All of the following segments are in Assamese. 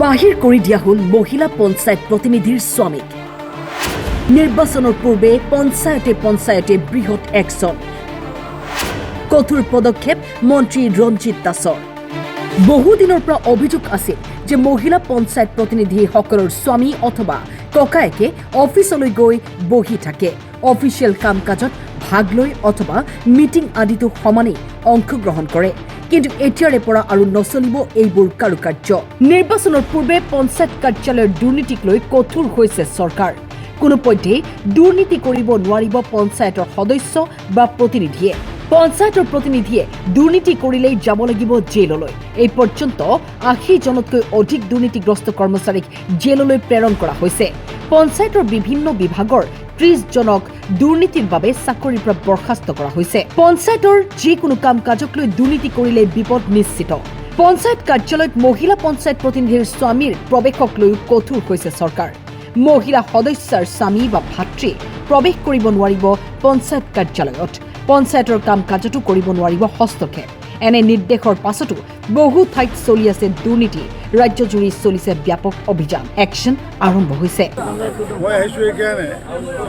বাহিৰ কৰি দিয়া হল মহিলা পঞ্চায়ত প্ৰতিনিধিৰ স্বামীক নিৰ্বাচনৰ পূৰ্বে পঞ্চায়তে বৃহৎ একশ্যন কঠোৰ পদক্ষেপ মন্ত্ৰী ৰঞ্জিত দাসৰ বহুদিনৰ পৰা অভিযোগ আছিল যে মহিলা পঞ্চায়ত প্ৰতিনিধিসকলৰ স্বামী অথবা ককায়েকে অফিচলৈ গৈ বহি থাকে অফিচিয়েল কাম কাজত ভাগ লৈ অথবা মিটিং আদিতো সমানেই অংশগ্ৰহণ কৰে কিন্তু এতিয়াৰে পৰা আৰু নচলিব এইবোৰ কাৰুকাৰ্য নিৰ্বাচনৰ পূৰ্বে পঞ্চায়ত কাৰ্যালয়ৰ দুৰ্নীতিক লৈ কঠোৰ হৈছে চৰকাৰ কোনোপধ্যেই দুৰ্নীতি কৰিব নোৱাৰিব পঞ্চায়তৰ সদস্য বা প্ৰতিনিধিয়ে পঞ্চায়তৰ প্ৰতিনিধিয়ে দুৰ্নীতি কৰিলেই যাব লাগিব জেললৈ এই পৰ্যন্ত ৮০ জনতকৈ অধিক দুৰ্নীতিগ্ৰস্ত কৰ্মচাৰীক জেললৈ প্ৰেৰণ কৰা হৈছে পঞ্চায়তৰ বিভিন্ন বিভাগৰ ৩০ জনক দুৰ্নীতিৰ বাবে চাকৰিৰ পৰা বৰ্খাস্ত কৰা হৈছে পঞ্চায়তৰ যিকোনো কাম কাজক লৈ দুৰ্নীতি কৰিলে বিপদ নিশ্চিত পঞ্চায়ত কাৰ্যালয়ত মহিলা পঞ্চায়ত প্ৰতিনিধিৰ স্বামীৰ প্ৰৱেশক লৈ কঠোৰ হৈছে চৰকাৰ মহিলা সদস্যৰ স্বামী বা ভাতৃ প্ৰৱেশ কৰিব নোৱাৰিব পঞ্চায়ত কাৰ্যালয়ত পঞ্চায়তৰ কাম কাজতো কৰিব নোৱাৰিব হস্তক্ষেপ এনে নিৰ্দেশৰ পাছতো বহু ঠাইত চলি আছে দুৰ্নীতি ৰাজ্যজুৰি চলিছে ব্যাপক অভিযান একশ্যন আৰম্ভ হৈছে মই আহিছোঁ এইকাৰণে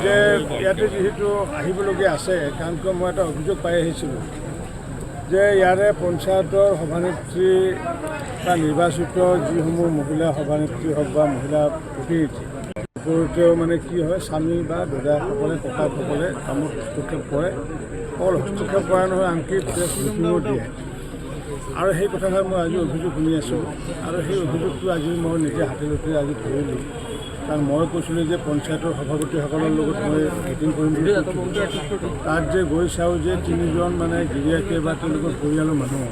যে ইয়াতে যিহেতু আহিবলগীয়া আছে কাৰণ কিয় মই এটা অভিযোগ পাই আহিছিলোঁ যে ইয়াৰে পঞ্চায়তৰ সভানেত্ৰী বা নিৰ্বাচিত যিসমূহ মহিলা সভানেত্ৰী হওক বা মহিলা প্ৰতিনিধি ওপৰতেও মানে কি হয় স্বামী বা দাদাসকলে ককাসকলে কামত হস্তক্ষেপ কৰে অকল হস্তক্ষেপ কৰা নহয় আনকি প্ৰেছ মিটিঙো দিয়ে আৰু সেই কথাষাৰ মই আজি অভিযোগ শুনি আছোঁ আৰু সেই অভিযোগটো আজি মই নিজে হাতেলতে আজি ধৰিলোঁ কাৰণ মই কৈছিলোঁ যে পঞ্চায়তৰ সভাপতিসকলৰ লগত মই মিটিং কৰিম বুলি তাত যে গৈ চাওঁ যে ৩জন মানে গিৰিয়াকে বা তেওঁলোকৰ পৰিয়ালৰ মানুহ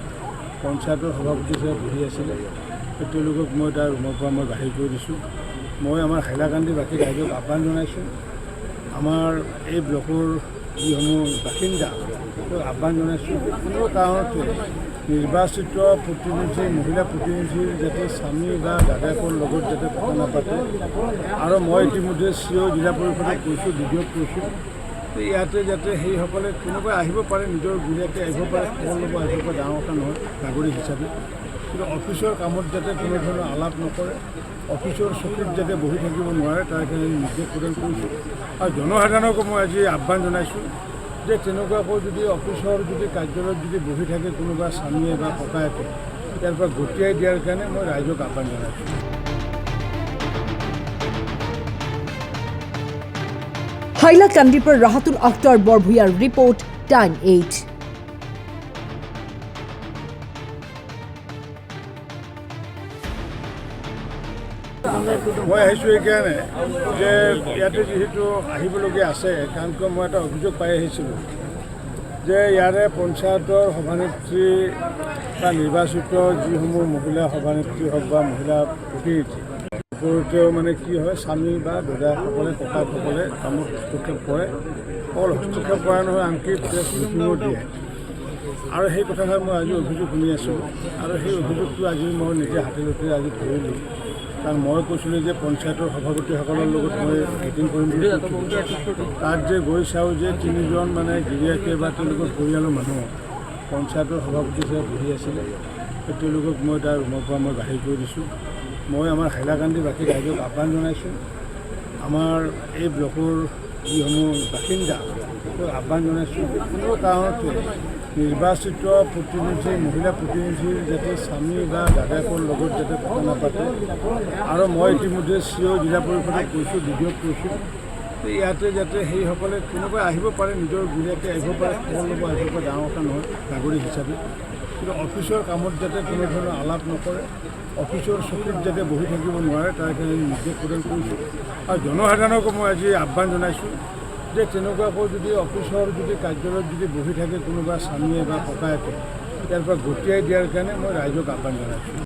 পঞ্চায়তৰ সভাপতি হিচাপে বহি আছিলে তেওঁলোকক মই তাৰ ৰুমৰ পৰা মই বাহিৰ কৰি দিছোঁ মই আমাৰ হাইলাকান্দি বাকী ৰাইজক আহ্বান জনাইছোঁ আমাৰ এই ব্লকৰ যিসমূহ বাসিন্দা তেওঁক আহ্বান জনাইছোঁ কোনো কাৰণতে নিৰ্বাচিত প্ৰতিনিধি মহিলা প্ৰতিনিধিৰ যাতে স্বামী বা দাদাকৰ লগত যাতে কথা নাপাতে আৰু মই ইতিমধ্যে চিঅ' জিলা পৰিষদক কৈছোঁ ডিডিঅ'ক কৈছোঁ ইয়াতে যাতে সেইসকলে কোনোবাই আহিব পাৰে নিজৰ গিৰিয়াকে আহিব পাৰে খবৰ ল'ব আহিব পাৰে ডাঙৰ কথা নহয় নাগৰিক হিচাপে কিন্তু অফিচৰ কামত যাতে কোনো ধৰণৰ আলাপ নকৰে অফিচৰ চকীত যাতে বহি থাকিব নোৱাৰে তাৰ কাৰণে নিৰ্দেশ প্ৰদান কৰিছোঁ আৰু জনসাধাৰণকো মই আজি আহ্বান জনাইছোঁ যে তেনেকুৱাকৈ যদি অফিচৰ যদি কাৰ্যালয়ত যদি বহি থাকে কোনোবা স্বামীয়ে বা ককায়েকে ইয়াৰ পৰা গতিয়াই দিয়াৰ কাৰণে মই ৰাইজক আহ্বান জনাইছোঁ হাইলাকান্দিৰ পৰা ৰাহাতুল আখতাৰ বৰভূঞাৰ ৰিপৰ্ট টাইম 8 মই আহিছোঁ এইকাৰণে যে ইয়াতে যিহেতু আহিবলগীয়া আছে কাৰণ কিয় মই এটা অভিযোগ পাই আহিছিলোঁ যে ইয়াৰে পঞ্চায়তৰ সভানেত্ৰী বা নিৰ্বাচিত যিসমূহ মহিলা সভানেত্ৰী হওক বা মহিলা প্ৰতিনিধি ওপৰতেও মানে কি হয় স্বামী বা দাদাসকলে ককাসকলে কামত হস্তক্ষেপ কৰে অকল হস্তক্ষেপ কৰা নহয় আনকি প্ৰেছ মিটিঙো দিয়ে আৰু সেই কথাষাৰ মই আজি অভিযোগ শুনি আছোঁ আৰু সেই অভিযোগটো আজি মই নিজে হাতেলতে আজি ধৰিলোঁ কাৰণ মই কৈছিলোঁ যে পঞ্চায়তৰ সভাপতিসকলৰ লগত মই মিটিং কৰিম বুলি তাত যে গৈ চাওঁ যে ৩জন মানে গিৰিয়াকে বা তেওঁলোকৰ পৰিয়ালৰ মানুহ পঞ্চায়তৰ সভাপতি হিচাপে বহি আছিলে তেওঁলোকক মই তাৰ ৰুমৰ পৰা মই বাহিৰ কৰি দিছোঁ মই আমাৰ হাইলাকান্দি বাকী ৰাইজক আহ্বান জনাইছোঁ আমাৰ এই ব্লকৰ যিসমূহ বাসিন্দা তেওঁক আহ্বান জনাইছোঁ কোনো কাৰণতে নিৰ্বাচিত প্ৰতিনিধি মহিলা প্ৰতিনিধিৰ যাতে স্বামী বা দাদাকৰ লগত যাতে কথা নাপাতে আৰু মই ইতিমধ্যে চিঅ' জিলা পৰিষদক কৈছোঁ ডিডিঅ'ক কৈছোঁ ইয়াতে যাতে সেইসকলে কোনোবাই আহিব পাৰে নিজৰ গিৰিয়াকে আহিব পাৰে খবৰ ল'ব আহিব পাৰে ডাঙৰ কথা নহয় নাগৰিক হিচাপে কিন্তু অফিচৰ কামত যাতে কোনো ধৰণৰ আলাপ নকৰে অফিচৰ চকীত যাতে বহি থাকিব নোৱাৰে তাৰ কাৰণে নিৰ্দেশ প্ৰদান কৰিছোঁ আৰু জনসাধাৰণকো মই আজি আহ্বান জনাইছোঁ যে তেনেকুৱাকৈ যদি অফিচৰ যদি কাৰ্যালয়ত যদি বহি থাকে কোনোবা স্বামীয়ে বা ককায়েকে ইয়াৰ পৰা গতিয়াই দিয়াৰ কাৰণে মই ৰাইজক আহ্বান জনাইছোঁ